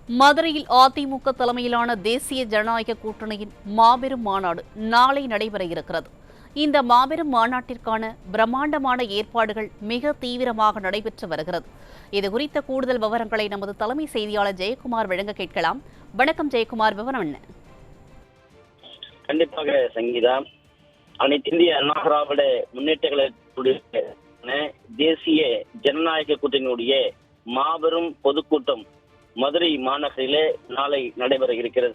மதுரையில் அதிமுக தலைமையிலான தேசிய ஜனநாயக கூட்டணியின் மாபெரும் மாநாடு நாளை நடைபெற இருக்கிறது. இந்த மாபெரும் மாநாட்டிற்கான பிரம்மாண்டமான ஏற்பாடுகள் மிக தீவிரமாக நடைபெற்று வருகிறது. இதுகுறித்த கூடுதல் விவரங்களை நமது தலைமை செய்தியாளர் ஜெயக்குமார் வழங்க கேட்கலாம். வணக்கம் ஜெயக்குமார், விவரம் என்ன? கண்டிப்பாக சங்கீதா, அனைத்து இந்திய அண்ணா திராவிட முன்னேற்ற கழகத்துடைய தேசிய ஜனநாயக கூட்டணியுடைய மாபெரும் பொதுக்கூட்டம் மதுரை மாநகரிலே நாளை நடைபெற இருக்கிறது.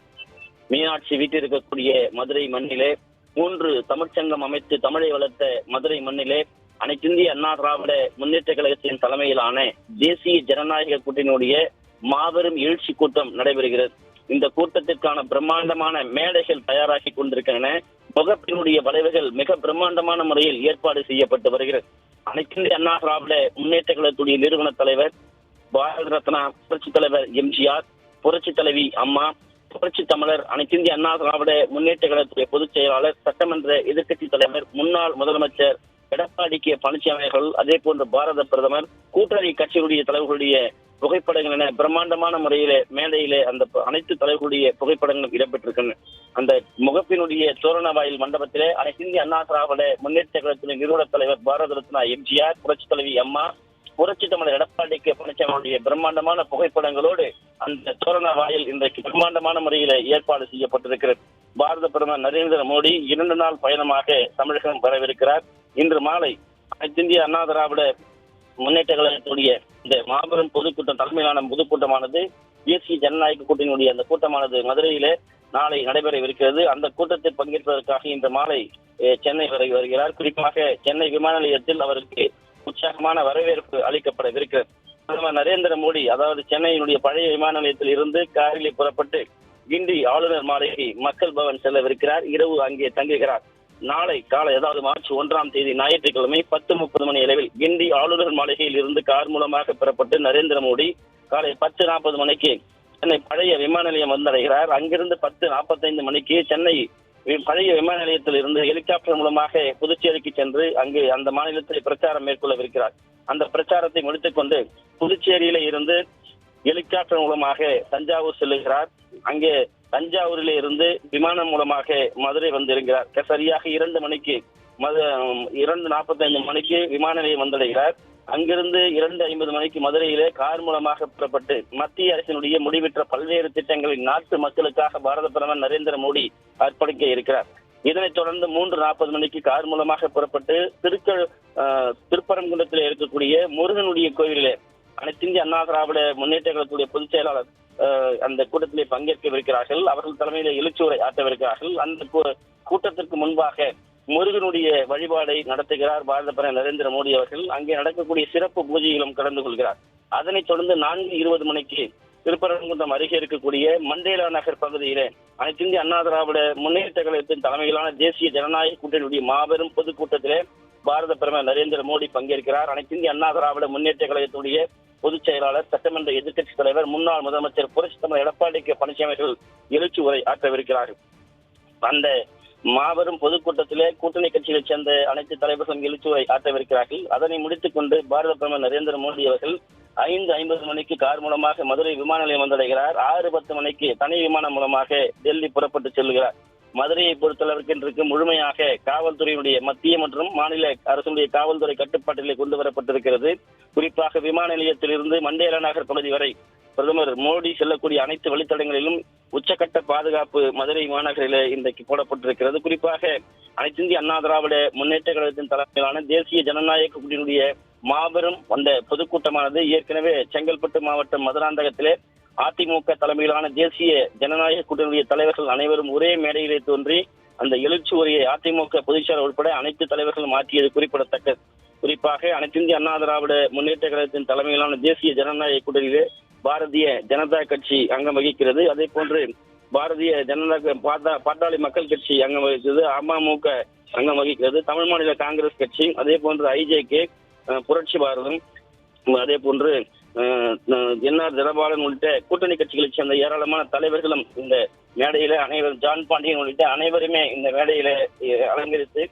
மீனாட்சி வீட்டில் இருக்கக்கூடிய மதுரை மண்ணிலே 3 தமிழ்ச்சங்கம் அமைத்து தமிழை வளர்த்த மதுரை மண்ணிலே அனைத்து இந்திய அண்ணா திராவிட முன்னேற்ற கழகத்தின் தலைமையிலான தேசிய ஜனநாயக கூட்டணியுடைய மாபெரும் எழுச்சி கூட்டம் நடைபெறுகிறது. இந்த கூட்டத்திற்கான பிரம்மாண்டமான மேடைகள் தயாராகி கொண்டிருக்கின்றன. முகப்பினுடைய வளைவுகள் மிக பிரம்மாண்டமான முறையில் ஏற்பாடு செய்யப்பட்டு வருகிறது. அனைத்து இந்திய அண்ணா திராவிட முன்னேற்ற கழகத்துடைய நிறுவன தலைவர் பாரத ரத்னா புரட்சி தலைவர் எம்ஜிஆர், புரட்சி தலைவி அம்மா, புரட்சி தமிழர், அனைத்து இந்திய அண்ணா திராவிட முன்னேற்ற கழகத்துடைய பொதுச் செயலாளர், சட்டமன்ற எதிர்க்கட்சி தலைவர், முன்னாள் முதலமைச்சர் எடப்பாடி கே பழனிசாமி அவர்கள், அதே போன்று பாரத பிரதமர், கூட்டணி கட்சிகளுடைய தலைவர்களுடைய புகைப்படங்கள் என பிரம்மாண்டமான முறையிலே மேடையிலே அந்த அனைத்து தலைவர்களுடைய புகைப்படங்களும் இடம்பெற்றிருக்கின்றன. அந்த முகப்பினுடைய தோரண வாயில் மண்டபத்திலே அனைத்து இந்திய அண்ணா திராவிட முன்னேற்ற கழகத்தின் நிறுவன தலைவர் பாரத ரத்னா எம்ஜிஆர், புரட்சி தலைவி அம்மா, புரட்சி தமிழர் எடப்பாடி கே பழனிசாமியுடைய பிரம்மாண்டமான புகைப்படங்களோடு அந்த தோரண வாயில் இன்றைக்கு பிரம்மாண்டமான முறையில ஏற்பாடு செய்யப்பட்டிருக்கிறது. பாரத பிரதமர் நரேந்திர மோடி 2 நாள் பயணமாக தமிழகம் வரவிருக்கிறார். இன்று மாலை அனைத்து இந்திய அண்ணா திராவிட முன்னேற்ற கழகத்துடைய இந்த மாபெரும் பொதுக்கூட்டம் தலைமையிலான பொதுக்கூட்டமானது தேசிய ஜனநாயக கூட்டணியுடைய அந்த கூட்டமானது மதுரையிலே நாளை நடைபெறவிருக்கிறது. அந்த கூட்டத்தில் பங்கேற்பதற்காக இன்று மாலை சென்னை வருகிறார். குறிப்பாக சென்னை விமான நிலையத்தில் அவருக்கு உற்சாகமான வரவேற்பு அளிக்கப்படவிருக்கிறது. பிரதமர் நரேந்திர மோடி அதாவது சென்னையினுடைய பழைய விமான நிலையத்தில் இருந்து காரிலே புறப்பட்டு கிண்டி ஆளுநர் மாளிகை மக்கள் பவன் செல்லவிருக்கிறார். இரவு அங்கே தங்குகிறார். நாளை காலை அதாவது மார்ச் 1ஆம் தேதி ஞாயிற்றுக்கிழமை 10:30 மணி அளவில் கிண்டி ஆளுநர் மாளிகையில் இருந்து கார் மூலமாக புறப்பட்டு நரேந்திர மோடி காலை 10:40 மணிக்கு சென்னை பழைய விமான நிலையம் வந்தடைகிறார். அங்கிருந்து 10:45 மணிக்கு சென்னை பழைய விமான நிலையத்தில் இருந்து ஹெலிகாப்டர் மூலமாக புதுச்சேரிக்கு சென்று அங்கு அந்த மாநிலத்தில் பிரச்சாரம் மேற்கொள்ளவிருக்கிறார். அந்த பிரச்சாரத்தை முடித்துக் கொண்டு புதுச்சேரியில இருந்து ஹெலிகாப்டர் மூலமாக தஞ்சாவூர் செல்லுகிறார். அங்கே தஞ்சாவூரிலே இருந்து விமானம் மூலமாக மதுரை வந்திருக்கிறார். சரியாக 2 மணிக்கு 2:45 மணிக்கு விமான நிலையம் வந்தடைகிறார். அங்கிருந்து 2:50 மணிக்கு மதுரையிலே கார் மூலமாக புறப்பட்டு மத்திய அரசினுடைய முடிவெற்ற பல்வேறு திட்டங்களின் நாட்டு மக்களுக்காக பாரத பிரதமர் நரேந்திர மோடி அர்ப்பணிக்க இருக்கிறார். இதனைத் தொடர்ந்து 3:40 மணிக்கு கார் மூலமாக புறப்பட்டு திருப்பரங்குன்றத்தில் இருக்கக்கூடிய முருகனுடைய கோவிலிலே அனைத்து இந்திய அண்ணா திராவிட முன்னேற்ற கழகத்துடைய பொதுச் செயலாளர் அந்த கூட்டத்திலே பங்கேற்கவிருக்கிறார்கள். அவர்கள் தலைமையிலே எழுச்சியுரை ஆற்றவிருக்கிறார்கள். அந்த கூட்டத்திற்கு முன்பாக முருகனுடைய வழிபாடை நடத்துகிறார் பாரத பிரதமர் நரேந்திர மோடி அவர்கள். அங்கே நடக்கக்கூடிய சிறப்பு பூஜைகளும் கலந்து கொள்கிறார். அதனைத் தொடர்ந்து 4:20 மணிக்கு திருப்பரங்குன்றம் அருகே இருக்கக்கூடிய மண்டேலா நகர் பகுதியிலே அனைத்து இந்திய அண்ணா திராவிட முன்னேற்ற கழகத்தின் தலைமையிலான தேசிய ஜனநாயக கூட்டணியுடைய மாபெரும் பொதுக்கூட்டத்திலே பாரத பிரதமர் நரேந்திர மோடி பங்கேற்கிறார். அனைத்து இந்திய அண்ணா திராவிட முன்னேற்ற கழகத்துடைய பொதுச் செயலாளர், சட்டமன்ற எதிர்க்கட்சி தலைவர், முன்னாள் முதலமைச்சர் புரட்சி தமிழர் எடப்பாடி கே பழனிசாமி அவர்கள் எழுச்சி உரை ஆற்றவிருக்கிறார்கள். அந்த மாபெரும் பொதுக்கூட்டத்திலே கூட்டணி கட்சிகளைச் சேர்ந்த அனைத்து தலைவர்களும் எழுச்சி உரை ஆற்றவிருக்கிறார்கள். அதனை முடித்துக் கொண்டு பாரத பிரதமர் நரேந்திர மோடி அவர்கள் 5:50 மணிக்கு கார் மூலமாக மதுரை விமான நிலையம் வந்தடைகிறார். 6:10 மணிக்கு தனி விமானம் மூலமாக டெல்லி புறப்பட்டு செல்கிறார். மதுரையை பொறுத்தளவிற்கு இன்றைக்கு முழுமையாக காவல்துறையினுடைய மத்திய மற்றும் மாநில அரசுடைய காவல்துறை கட்டுப்பாட்டிலே கொண்டு வரப்பட்டிருக்கிறது. குறிப்பாக விமான நிலையத்தில் இருந்து மண்டேலா நகர் பகுதி வரை பிரதமர் மோடி செல்லக்கூடிய அனைத்து வழித்தடங்களிலும் உச்சக்கட்ட பாதுகாப்பு மதுரை மாநகரிலே இன்றைக்கு போடப்பட்டிருக்கிறது. குறிப்பாக அனைத்து இந்திய அண்ணா திராவிட முன்னேற்ற கழகத்தின் தலைமையிலான தேசிய ஜனநாயக கூட்டணியுடைய மாபெரும் அந்த பொதுக்கூட்டமானது ஏற்கனவே செங்கல்பட்டு மாவட்டம் மதுராந்தகத்திலே அதிமுக தலைமையிலான தேசிய ஜனநாயக கூட்டணியுடைய தலைவர்கள் அனைவரும் ஒரே மேடையிலே தோன்றி அந்த எழுச்சி உரையை அதிமுக பொதுச்செயலாளர் உட்பட அனைத்து தலைவர்களும் ஆற்றியது குறிப்பிடத்தக்கது. குறிப்பாக அனைத்து இந்திய அண்ணா திராவிட முன்னேற்ற கழகத்தின் தலைமையிலான தேசிய ஜனநாயக கூட்டணியிலே பாரதிய ஜனதா கட்சி அங்கம் வகிக்கிறது. அதே போன்று பாரதிய ஜனதா பாட்டாளி மக்கள் கட்சி அங்கம் வகிக்கிறது. அமமுக அங்கம் வகிக்கிறது. தமிழ் மாநில காங்கிரஸ் கட்சி, அதே போன்று ஐஜேகே, புரட்சி பாரதம், அதே போன்று என்ஆர் தனபாலன் உள்ளிட்ட கூட்டணி கட்சிகளைச் சேர்ந்த ஏராளமான தலைவர்களும் இந்த மேடையில அனைவரும், ஜான் பாண்டியன் உள்ளிட்ட அனைவருமே இந்த மேடையில அலங்கரித்து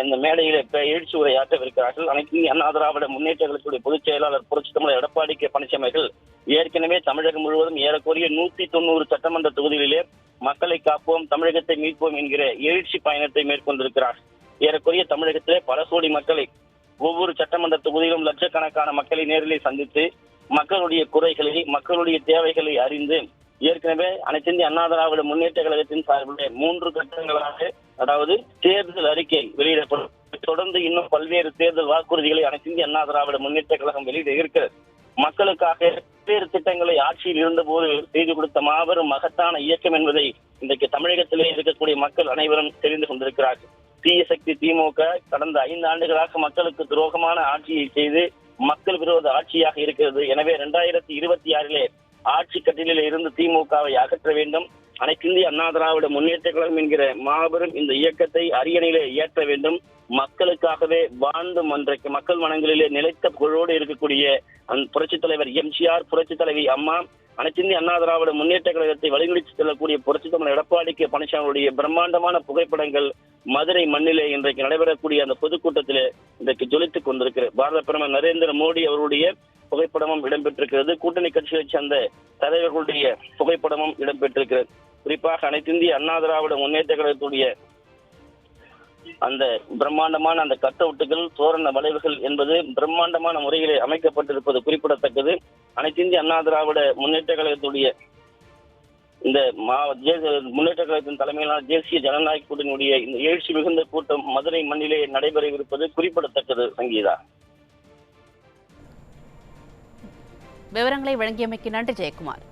இந்த மேடையில எழுச்சி உரையாற்றவிருக்கிறார்கள். அனைத்து இந்திய அண்ணா திராவிட முன்னேற்ற கழகத்துடைய பொதுச் செயலாளர் புரட்சித் தமிழர் எடப்பாடி கே பழனிசாமி ஏற்கனவே தமிழகம் முழுவதும் ஏறக்குறைய 190 சட்டமன்ற தொகுதிகளிலே மக்களை காப்போம், தமிழகத்தை மீட்போம் என்கிற எழுச்சி பயணத்தை மேற்கொண்டிருக்கிறார். ஏறக்குறைய தமிழகத்திலே பல கோடி மக்களை ஒவ்வொரு சட்டமன்ற தொகுதியிலும் லட்சக்கணக்கான மக்களை நேரிலே சந்தித்து மக்களுடைய குறைகளை, மக்களுடைய தேவைகளை அறிந்து ஏற்கனவே அனைத்து இந்திய அண்ணா திராவிட முன்னேற்ற கழகத்தின் சார்பில் 3 கட்டங்களாக, அதாவது தேர்தல் அறிக்கை வெளியிடப்படும். தொடர்ந்து இன்னும் பல்வேறு தேர்தல் வாக்குறுதிகளை அனைத்து இந்திய அண்ணா திராவிட முன்னேற்ற கழகம் வெளியிட இருக்கிறது. மக்களுக்காக பல்வேறு திட்டங்களை ஆட்சியில் இருந்தபோது செய்து கொடுத்த மாபெரும் மகத்தான இயக்கம் என்பதை இன்றைக்கு தமிழகத்திலே இருக்கக்கூடிய மக்கள் அனைவரும் தெரிந்து கொண்டிருக்கிறார்கள். தீய சக்தி திமுக கடந்த 5 ஆண்டுகளாக மக்களுக்கு துரோகமான ஆட்சியை செய்து மக்கள் விரோத ஆட்சியாக இருக்கிறது. எனவே 2026 ஆட்சி கட்டிலில் இருந்து திமுகவை அகற்ற வேண்டும். அனைத்து இந்திய அண்ணா திராவிட முன்னேற்ற கழகம் என்கிற மாபெரும் இந்த இயக்கத்தை அரியணையிலே ஏற்ற வேண்டும். மக்களுக்காகவே வாழ்ந்து அன்றைக்கு மக்கள் மனங்களிலே நிலைத்த புகழோடு இருக்கக்கூடிய புரட்சித் தலைவர் எம்ஜிஆர், புரட்சித் தலைவி அம்மா, அனைத்து இந்திய அண்ணா திராவிட முன்னேற்ற கழகத்தை வழிநடத்தி செல்லக்கூடிய புரட்சித் தமிழர் எடப்பாடி கே பழனிசாமியுடைய பிரம்மாண்டமான புகைப்படங்கள் மதுரை மண்ணிலே இன்றைக்கு நடைபெறக்கூடிய அந்த பொதுக்கூட்டத்திலே இன்றைக்கு ஜொலித்துக் கொண்டிருக்கிறது. பாரத பிரதமர் நரேந்திர மோடி அவருடைய புகைப்படமும் இடம்பெற்றிருக்கிறது. கூட்டணி கட்சிகளைச் சேர்ந்த தலைவர்களுடைய புகைப்படமும் இடம்பெற்றிருக்கிறது. குறிப்பாக அனைத்து இந்திய அண்ணா திராவிட முன்னேற்ற கழகத்துடைய அந்த பிரம்மாண்டமான அந்த கட்டவுட்டுகள், தோரண வளைவுகள் என்பது பிரம்மாண்டமான முறையிலே அமைக்கப்பட்டிருப்பது குறிப்பிடத்தக்கது. அனைத்து இந்திய அண்ணா திராவிட முன்னேற்ற கழகத்துடைய இந்த முன்னேற்ற கழகத்தின் தலைமையிலான தேசிய ஜனநாயக கூட்டணியுடைய இந்த எழுச்சி மிகுந்த கூட்டம் மதுரை மண்ணிலே நடைபெறவிருப்பது குறிப்பிடத்தக்கது. சங்கீதா, விவரங்களை வழங்கியமைக்கு நன்றி ஜெயக்குமார்.